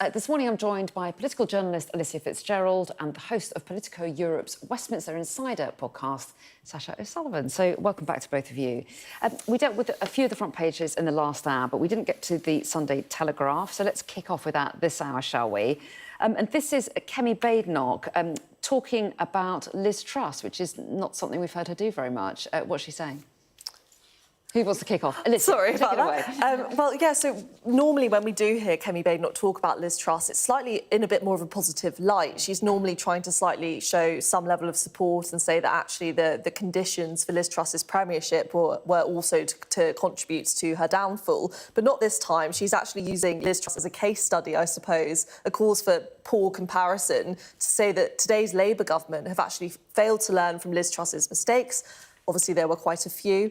This morning I'm joined by political journalist Alicia Fitzgerald and the host of Politico Europe's Westminster Insider podcast, Sasha O'Sullivan. So welcome back to both of you. We dealt with a few of the front pages in the last hour, but we didn't get to the Sunday Telegraph. So let's kick off with that this hour, shall we? And this is Kemi Badenoch talking about Liz Truss, which is not something we've heard her do very much. What's she saying? Who wants to kick off? Alicia, sorry about that. So normally when we do hear Kemi Badenoch talk about Liz Truss, it's slightly in a bit more of a positive light. She's normally trying to slightly show some level of support and say that actually the conditions for Liz Truss's premiership were also to contribute to her downfall. But not this time. She's actually using Liz Truss as a case study, I suppose, a cause for poor comparison, to say that today's Labour government have actually failed to learn from Liz Truss's mistakes. Obviously, there were quite a few,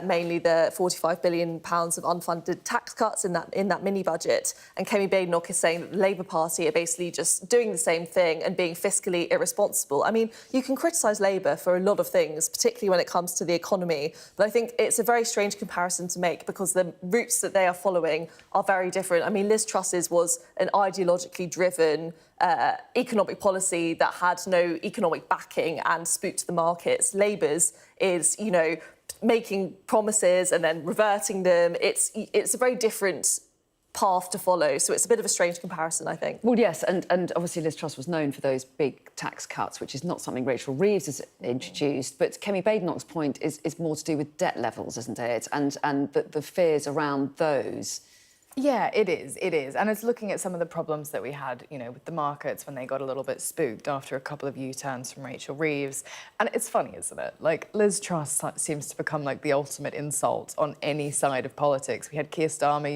mainly the £45 billion of unfunded tax cuts in that mini-budget. And Kemi Badenoch is saying that the Labour Party are basically just doing the same thing and being fiscally irresponsible. I mean, you can criticise Labour for a lot of things, particularly when it comes to the economy, but I think it's a very strange comparison to make because the routes that they are following are very different. I mean, Liz Truss's was an ideologically driven economic policy that had no economic backing and spooked the markets. Labour's is, making promises and then reverting them. It's a very different path to follow. So it's a bit of a strange comparison, I think. Well, yes, and obviously Liz Truss was known for those big tax cuts, which is not something Rachel Reeves has introduced. But Kemi Badenoch's point is more to do with debt levels, isn't it? And the fears around those. Yeah, it is. And it's looking at some of the problems that we had, with the markets when they got a little bit spooked after a couple of U-turns from Rachel Reeves. And it's funny, isn't it? Like, Liz Truss seems to become like the ultimate insult on any side of politics. We had Keir Starmer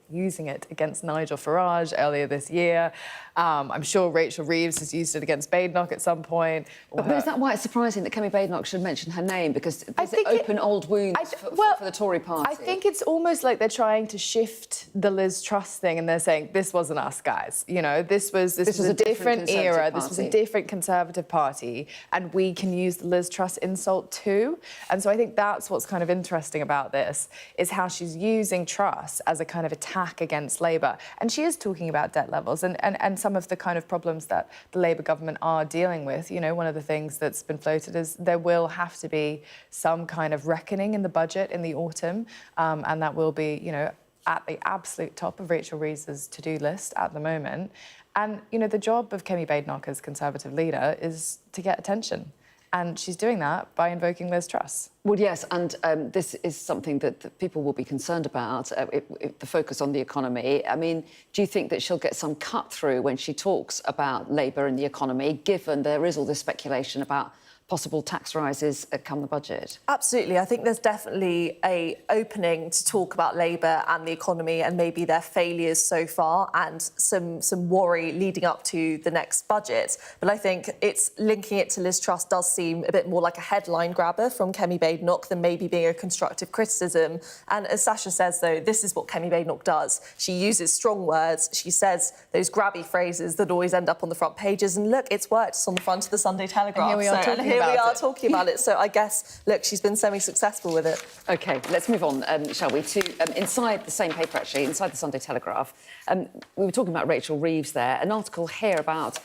using it against Nigel Farage earlier this year. I'm sure Rachel Reeves has used it against Badenoch at some point. But is that why it's surprising that Kemi Badenoch should mention her name? Because there's open old wounds for the Tory party. I think it's almost like they're trying to shift the Liz Truss thing and they're saying, this wasn't us, guys. This was a different era. This was a different Conservative party and we can use the Liz Truss insult too. And so I think that's what's kind of interesting about this, is how she's using Truss as a kind of attack against Labour. And she is talking about debt levels and some of the kind of problems that the Labour government are dealing with. One of the things that's been floated is there will have to be some kind of reckoning in the budget in the autumn, and that will be, at the absolute top of Rachel Reeves' to-do list at the moment. And, the job of Kemi Badenoch as Conservative leader is to get attention. And she's doing that by invoking Liz Truss. Well, yes, and this is something that people will be concerned about, the focus on the economy. I mean, do you think that she'll get some cut-through when she talks about Labour and the economy, given there is all this speculation about possible tax rises come the budget? Absolutely. I think there's definitely an opening to talk about Labour and the economy and maybe their failures so far and some worry leading up to the next budget. But I think it's linking it to Liz Truss does seem a bit more like a headline grabber from Kemi Badenoch than maybe being a constructive criticism. And as Sasha says, though, this is what Kemi Badenoch does. She uses strong words. She says those grabby phrases that always end up on the front pages. And look, it's worked. It's on the front of the Sunday Telegraph. And here we are talking about it. So I guess, look, she's been semi-successful with it. OK, let's move on, shall we, to inside the same paper, actually, inside the Sunday Telegraph. We were talking about Rachel Reeves there, an article here about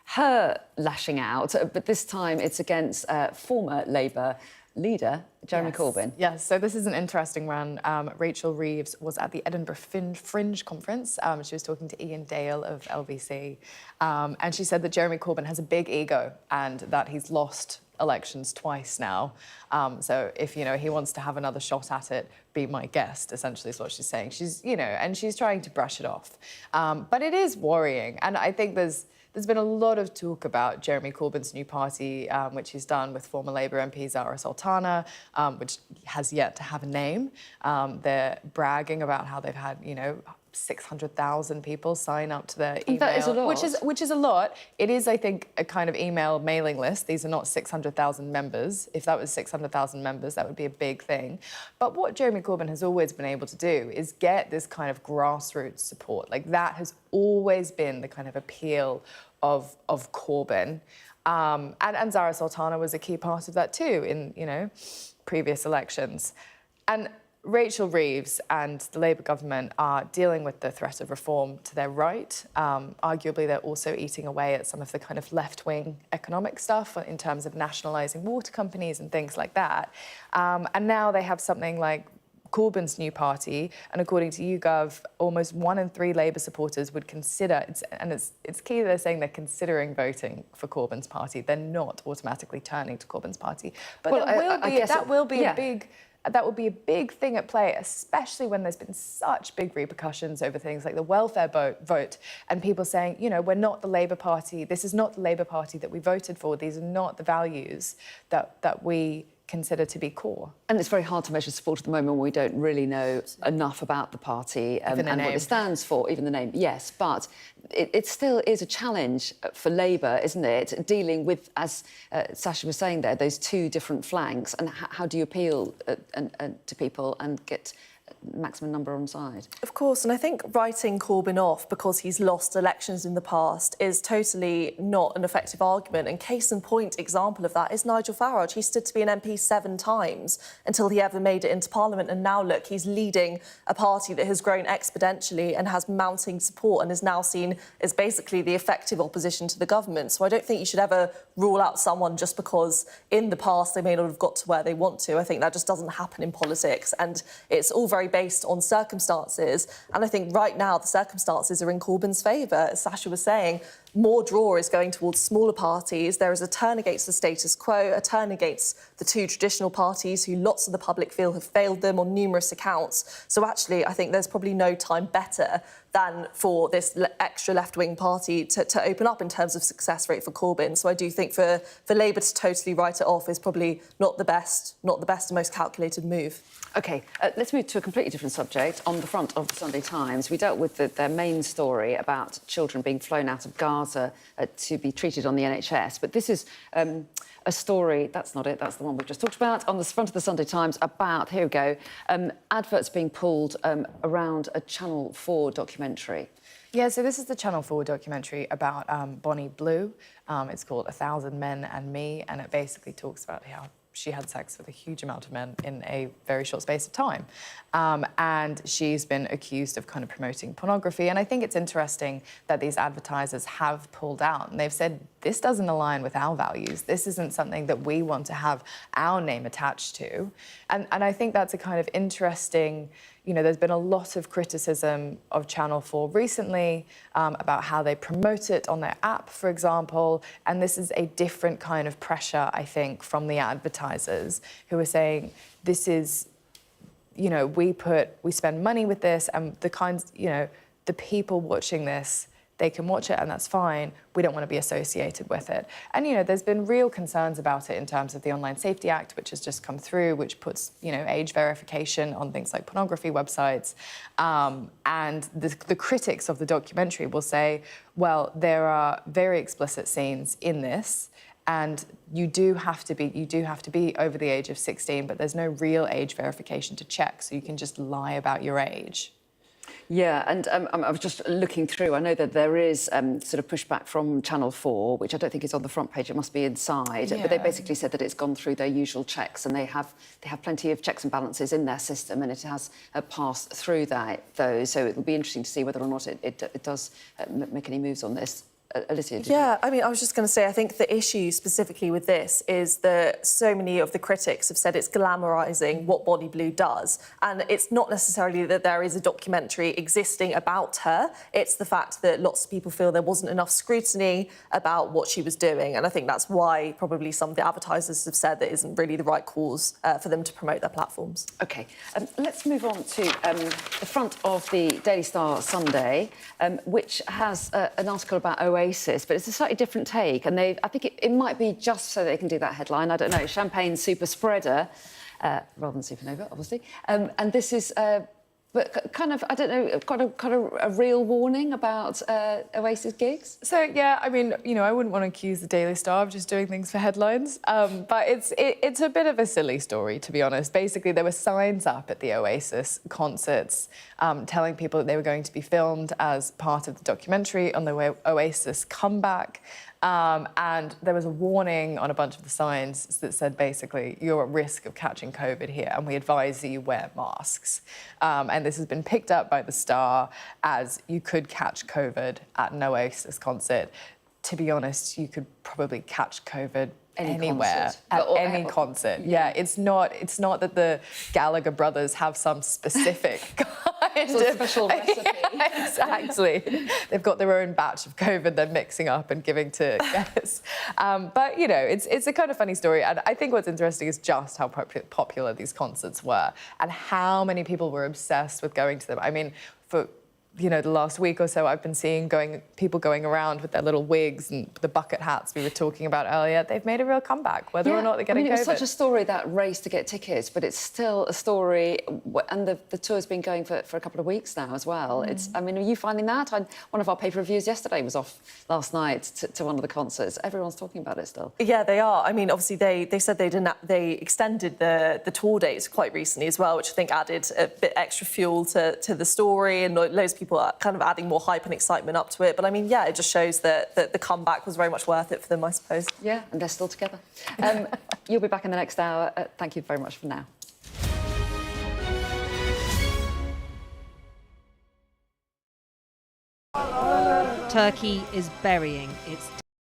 her lashing out, but this time it's against former Labour leader Jeremy Corbyn. Yes, so this is an interesting one. Rachel Reeves was at the Edinburgh Fringe conference. She was talking to Ian Dale of LBC, and she said that Jeremy Corbyn has a big ego and that he's lost elections twice now. So if, he wants to have another shot at it, be my guest, essentially is what she's saying. She's, and she's trying to brush it off. But it is worrying. And I think there's been a lot of talk about Jeremy Corbyn's new party, which he's done with former Labour MP Zara Sultana, which has yet to have a name. They're bragging about how they've had, 600,000 people sign up to their email. That is a lot. Which is a lot. It is, I think, a kind of email mailing list. These are not 600,000 members. If that was 600,000 members, that would be a big thing. But what Jeremy Corbyn has always been able to do is get this kind of grassroots support. Like, that has always been the kind of appeal of Corbyn. And Zara Sultana was a key part of that too in, previous elections. And Rachel Reeves and the Labour government are dealing with the threat of reform to their right. Arguably, they're also eating away at some of the kind of left-wing economic stuff in terms of nationalising water companies and things like that. And now they have something like Corbyn's new party, and according to YouGov, almost 1 in 3 Labour supporters would consider, it's key they're saying they're considering voting for Corbyn's party. They're not automatically turning to Corbyn's party. But well, that will be a big thing at play, especially when there's been such big repercussions over things like the welfare vote and people saying, you know, we're not the Labour Party, this is not the Labour Party that we voted for, these are not the values that we consider to be core. And it's very hard to measure support at the moment when we don't really know enough about the party and what it stands for, even the name, yes. But it still is a challenge for Labour, isn't it, dealing with, as Sasha was saying there, those two different flanks. And how do you appeal to people and get maximum number on side? Of course, and I think writing Corbyn off because he's lost elections in the past is totally not an effective argument. And case in point example of that is Nigel Farage. He stood to be an MP 7 times until he ever made it into Parliament. And now, look, he's leading a party that has grown exponentially and has mounting support and is now seen as basically the effective opposition to the government. So I don't think you should ever rule out someone just because in the past they may not have got to where they want to. I think that just doesn't happen in politics. And it's all very based on circumstances. And I think right now the circumstances are in Corbyn's favour. As Sasha was saying, more draw is going towards smaller parties. There is a turn against the status quo, a turn against the two traditional parties who lots of the public feel have failed them on numerous accounts. So actually, I think there's probably no time better than for this extra left-wing party to open up in terms of success rate for Corbyn. So I do think for Labour to totally write it off is probably not the best and most calculated move. OK, let's move to a completely different subject. On the front of the Sunday Times, we dealt with their main story about children being flown out of Gaza to be treated on the NHS. But this is a story, that's not it, that's the one we've just talked about, on the front of the Sunday Times about, here we go, adverts being pulled around a Channel 4 documentary. Yeah, so this is the Channel 4 documentary about Bonnie Blue. It's called 1,000 Men and Me, and it basically talks about how she had sex with a huge amount of men in a very short space of time. And she's been accused of kind of promoting pornography. And I think it's interesting that these advertisers have pulled out and they've said, this doesn't align with our values. This isn't something that we want to have our name attached to. And I think that's a kind of interesting, you know, there's been a lot of criticism of Channel 4 recently about how they promote it on their app, for example. And this is a different kind of pressure, I think, from the advertisers who are saying, this is, you know, we spend money with this and the kinds, you know, the people watching this, they can watch it and that's fine. We don't want to be associated with it. And, you know, there's been real concerns about it in terms of the Online Safety Act, which has just come through, which puts, you know, age verification on things like pornography websites. And the critics of the documentary will say, well, there are very explicit scenes in this, and you do have to be over the age of 16, but there's no real age verification to check, so you can just lie about your age. Yeah, and I was just looking through. I know that there is sort of pushback from Channel 4, which I don't think is on the front page. It must be inside. Yeah. But they basically said that it's gone through their usual checks, and they have plenty of checks and balances in their system, and it has passed through those. So it will be interesting to see whether or not it does make any moves on this. Alicia, yeah, I mean, I was just going to say, I think the issue specifically with this is that so many of the critics have said it's glamorising what Bonnie Blue does. And it's not necessarily that there is a documentary existing about her. It's the fact that lots of people feel there wasn't enough scrutiny about what she was doing. And I think that's why probably some of the advertisers have said that isn't really the right cause for them to promote their platforms. OK, let's move on to the front of the Daily Star Sunday, which has an article about Oasis, but it's a slightly different take, and I think it might be just so they can do that headline. I don't know. Champagne super spreader, rather than supernova, obviously. And this is, but kind of, I don't know, kind of a real warning about Oasis gigs. So yeah, I mean, you know, I wouldn't want to accuse the Daily Star of just doing things for headlines, but it's a bit of a silly story, to be honest. Basically, there were signs up at the Oasis concerts telling people that they were going to be filmed as part of the documentary on the Oasis comeback. And there was a warning on a bunch of the signs that said basically, you're at risk of catching COVID here, and we advise that you wear masks. And this has been picked up by The Star as you could catch COVID at an Oasis concert. To be honest, you could probably catch COVID anywhere at any concert. Yeah, it's not that the Gallagher brothers have some specific kind of special recipe. Yeah, exactly. They've got their own batch of COVID they're mixing up and giving to guests. But you know, it's a kind of funny story, and I think what's interesting is just how popular these concerts were and how many people were obsessed with going to them. I mean, for the last week or so, I've been seeing people going around with their little wigs and the bucket hats we were talking about earlier. They've made a real comeback, whether or not they're getting COVID. It was such a story, that race to get tickets, but it's still a story, and the tour's been going for a couple of weeks now as well. I mean, are you finding that? One of our paper reviews yesterday was off last night to one of the concerts. Everyone's talking about it still. Yeah, they are. I mean, obviously they said they extended the tour dates quite recently as well, which I think added a bit extra fuel to the story, and loads of people are kind of adding more hype and excitement up to it. But I mean, yeah, it just shows that the comeback was very much worth it for them, I suppose. Yeah, and they're still together. You'll be back in the next hour. Thank you very much for now. Turkey is burying its